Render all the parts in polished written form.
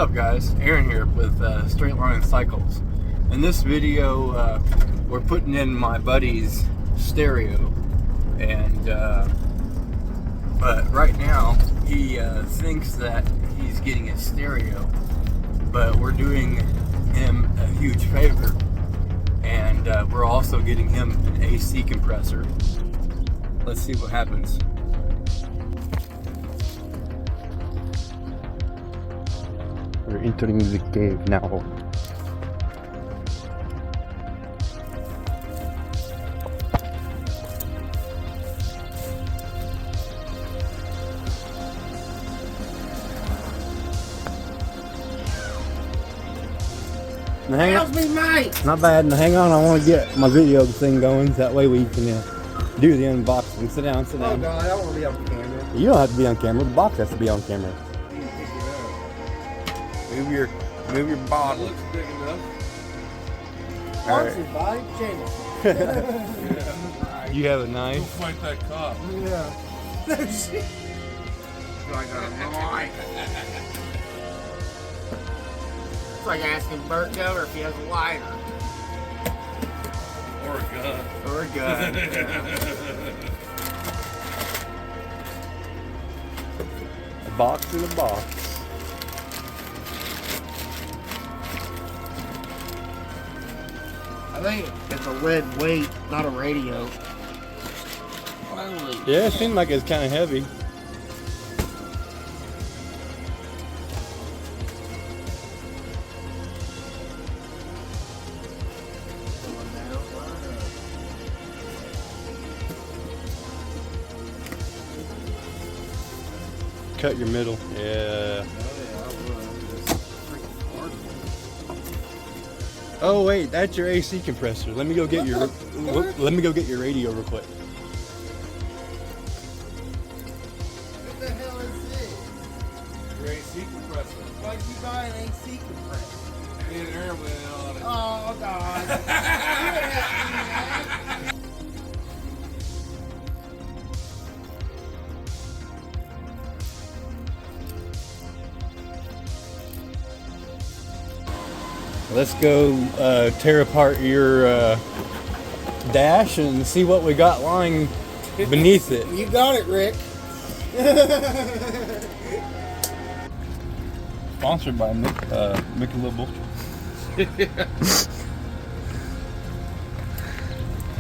up, guys? Aaron here with Straight Line Cycles. In this video, we're putting in my buddy's stereo, and but right now he thinks that he's getting a stereo, but we're doing him a huge favor, and we're also getting him an AC compressor. Let's see what happens. We're entering the cave now. Now hang on. Me, mate. Not bad. Now hang on, I want to get my video thing going. That way we can do the unboxing. Sit down, sit down. Oh God, I don't want to be on camera. You don't have to be on camera. The box has to be on camera. Move your bottle. That looks big enough. Sponsored by Channel. You have a knife. Go fight that cop. Yeah. I got a mic. It's like asking Bert Goder if he has a lighter. Or a gun. Or a gun. A box in a box. I think it's a lead weight, not a radio. Holy. Yeah, it seemed like it's kind of heavy. Cut your middle. Yeah. Oh wait, that's your AC compressor. Let me go get your radio real quick. What the hell is this? Your AC compressor. Why'd you buy an AC compressor? Me and Aaron went on it. Oh God. Let's go tear apart your dash and see what we got lying beneath it. You got it, Rick. Sponsored by Michelob Ultra.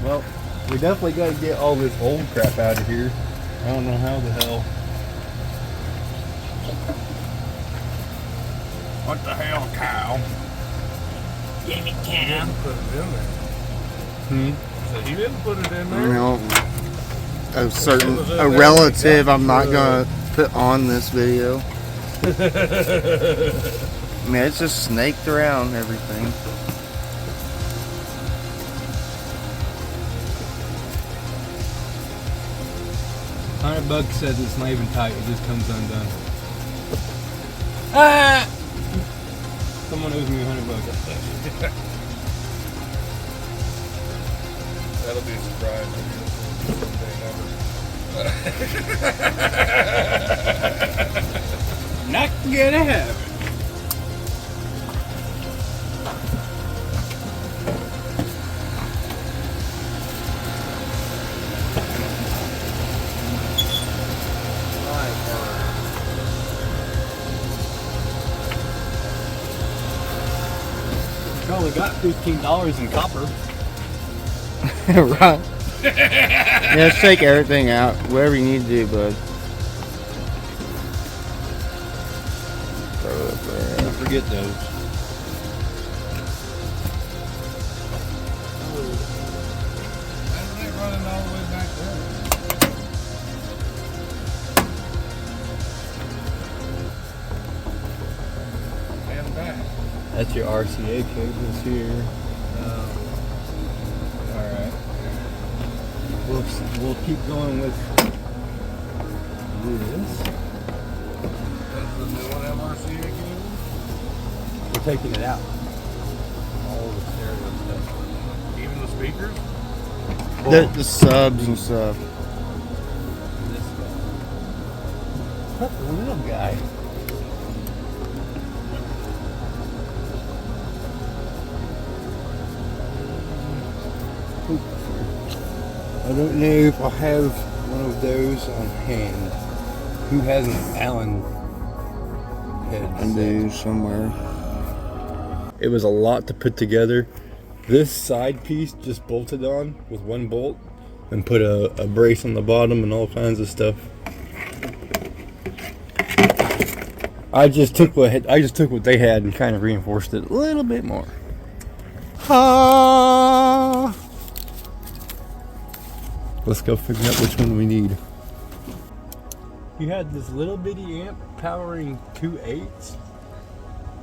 Well, we definitely got to get all this old crap out of here. I don't know how the hell. What the hell, Kyle? Give me He didn't put it in there. So he didn't put it in there. No, a relative I'm not gonna put on this video. I mean, it's just snaked around everything. $100 says it's not even tight, it just comes undone. Ah! Someone owes me $100. That'll be a surprise. Not gonna happen. Probably got $15 in copper. Right. Yeah, let's take everything out. Whatever you need to do, bud. Throw it up there. Don't forget those. Why is it running all the way back there? And back. That's your RCA cables here. Alright. We'll keep going with this. That's the new one MRCA cable? We're taking it out. All the stereo stuff. Even the speakers? The subs and stuff. This guy. What the little guy? I don't know if I have one of those on hand. Who has an Allen head? I do somewhere. It was a lot to put together. This side piece just bolted on with one bolt and put a brace on the bottom and all kinds of stuff. I just took what they had and kind of reinforced it a little bit more. Ha! Let's go figure out which one we need. You had this little bitty amp powering 2 8s.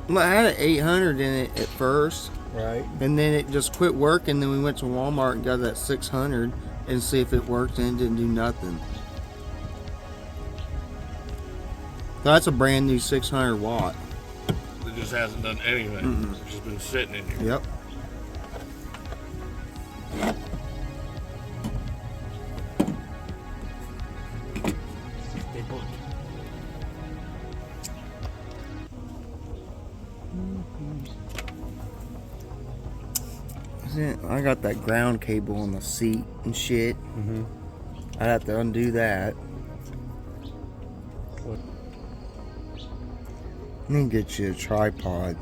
Well, I had an 800 in it at first, Right. and then it just quit working. Then we went to Walmart and got that 600 and see if it worked, and it didn't do nothing. So that's a brand new 600 watt. It just hasn't done anything. It's just been sitting in here. Yep. I got that ground cable on the seat and shit. I'd have to undo that. Need to get you a tripod.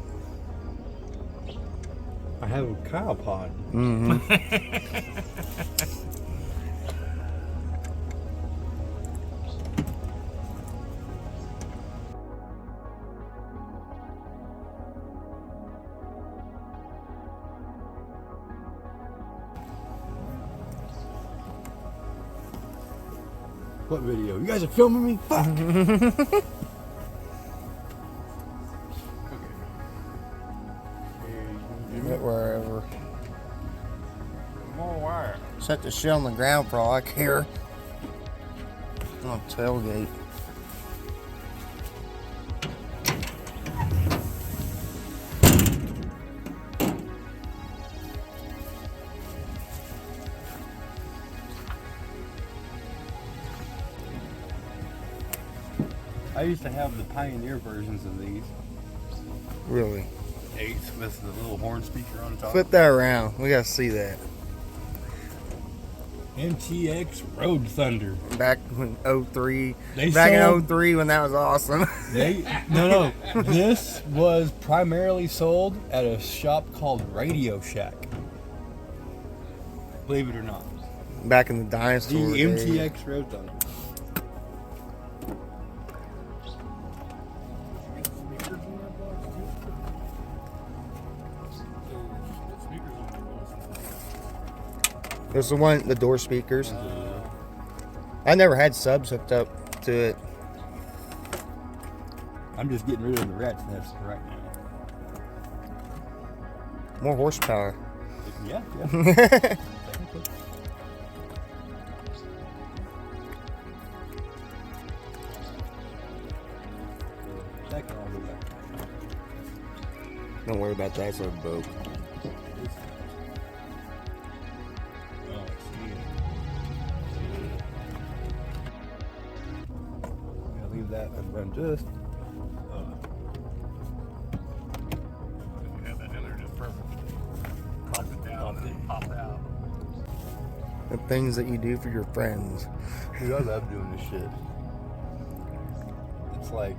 I have a cow pod. What video? You guys are filming me? Fuck! Wherever. More wire. Set the shit on the ground for all I care. On tailgate. I used to have the Pioneer versions of these. Really. 8s with the little horn speaker on top. Flip that around. We gotta see that. MTX Road Thunder. Back when 03. They Back sold- in 03 when that was awesome. No. This was primarily sold at a shop called Radio Shack. Believe it or not. Back in the dinosaur The days. MTX Road Thunder. There's the door speakers. I never had subs hooked up to it. I'm just getting rid of the rat's nest right now. More horsepower. Yeah. That can all go back. Don't worry about that, it's a boat. Leave that and run just. You have that in there just perfect. Pop it down and then pop out. The things that you do for your friends. Dude, I love doing this shit. It's like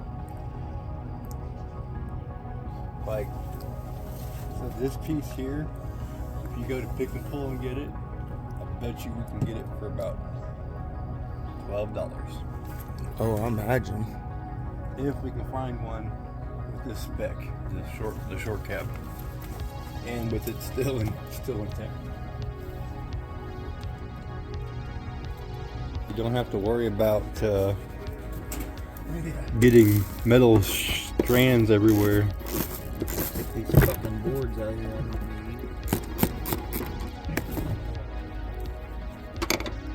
so this piece here, if you go to Pick and Pull and get it, I bet you can get it for about $12. Oh, I imagine. If we can find one with this spec, the short cab, and with it still intact. You don't have to worry about getting metal strands everywhere. These fucking boards out here I don't need.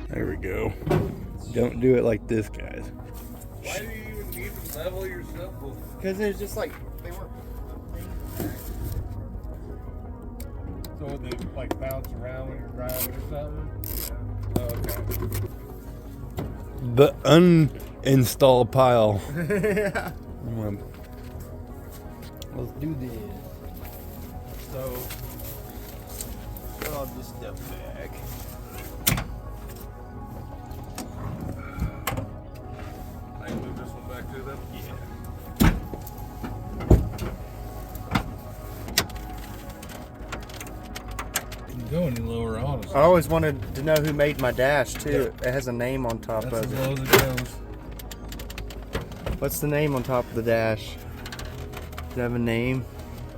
There we go. Don't do it like this, guys. Why do you even need to level yourself? Because there's just like, they weren't. So they like bounce around when you're driving or something? Oh, okay. The uninstall pile. Yeah. Let's do this. So, on the step bag. I can move this one back to them? Yeah. Didn't go any lower, honestly. I always wanted to know who made my dash too. It has a name on top That's of as it. low as it goes. What's the name on top of the dash? Does it have a name?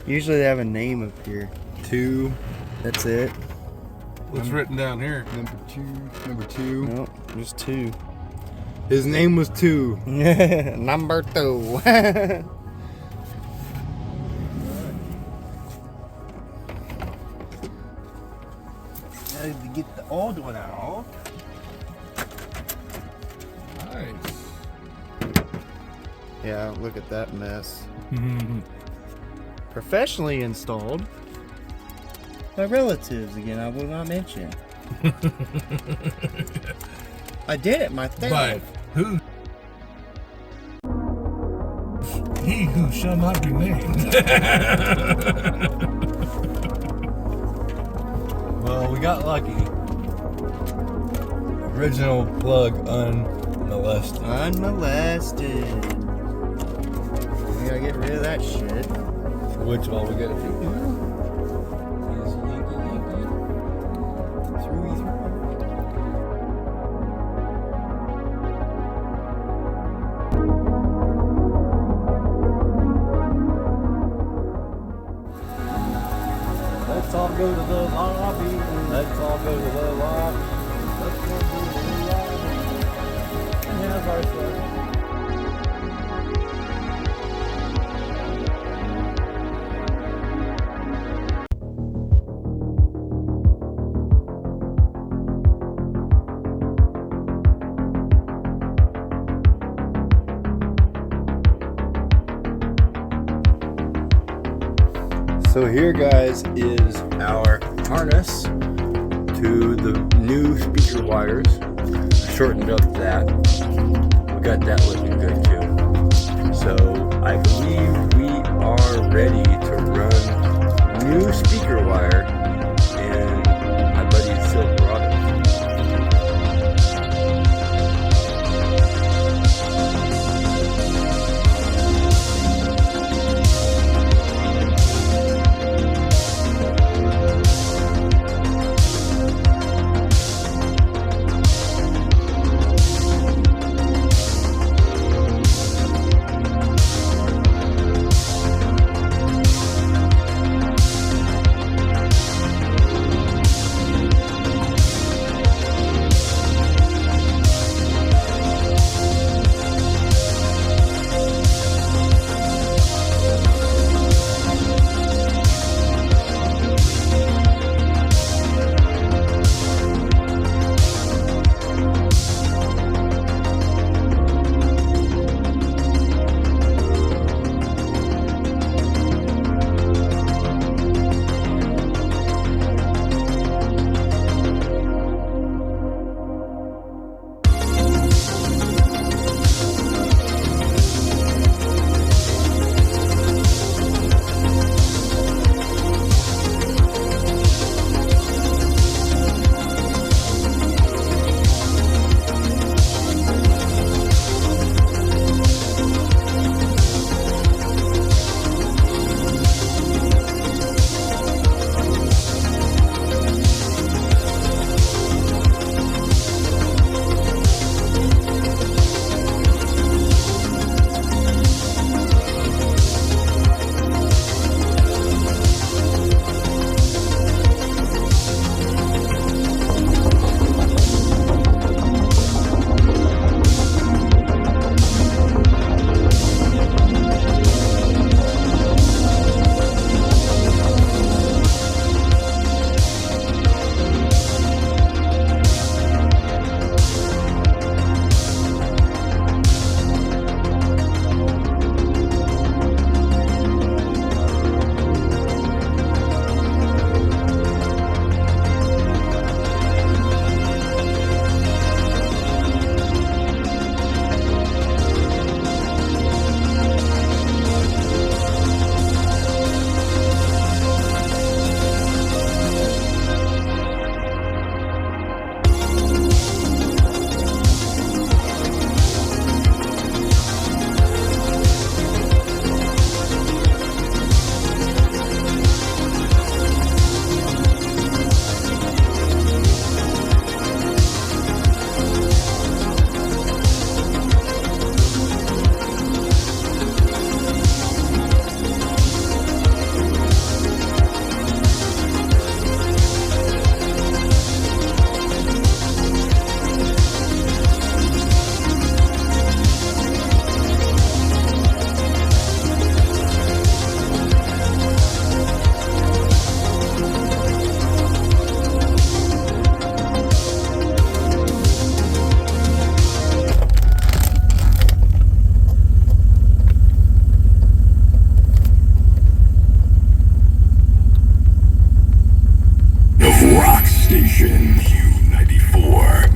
Usually they have a name up here. 2. That's it. What's written down here? Number 2. Number 2. Nope, just 2. His name was 2. Number 2. I need to get the old one out. Nice. Yeah, look at that mess. Professionally installed by relatives, again, I will not mention. I did it myself. But who? He who shall not be named. Well, we got lucky. Original plug unmolested. Unmolested. We gotta get rid of that shit. Which all we gotta do now is yanky yanky through. Let's all go to the lobby. Let's all go to the lobby. Let's go to the lobby. And have ourselves. So here, guys, is our harness to the new speaker wires. I shortened up that. We got that looking good too. So I believe we are ready to run new speaker wire in my buddy's Silverado. Station Q94.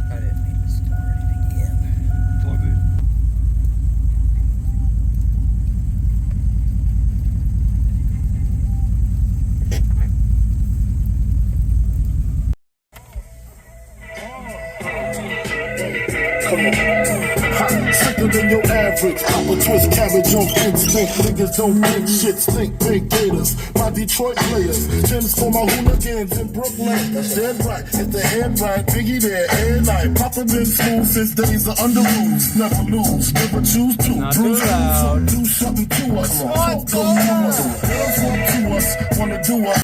I didn't mean to start it again. Plug it. Sicker than your average. Copper twist cabbage on instinct. Niggas don't think shit, stink big gators. My Detroit players. Tim's for my hooligans in Brooklyn. That's dead right. Hit the head right. Biggie there, air night. Papa been smooth since days of under rules. Never lose, never choose to. Not too loud. Do something to us. Talk to us. Girls want to us. Wanna do us.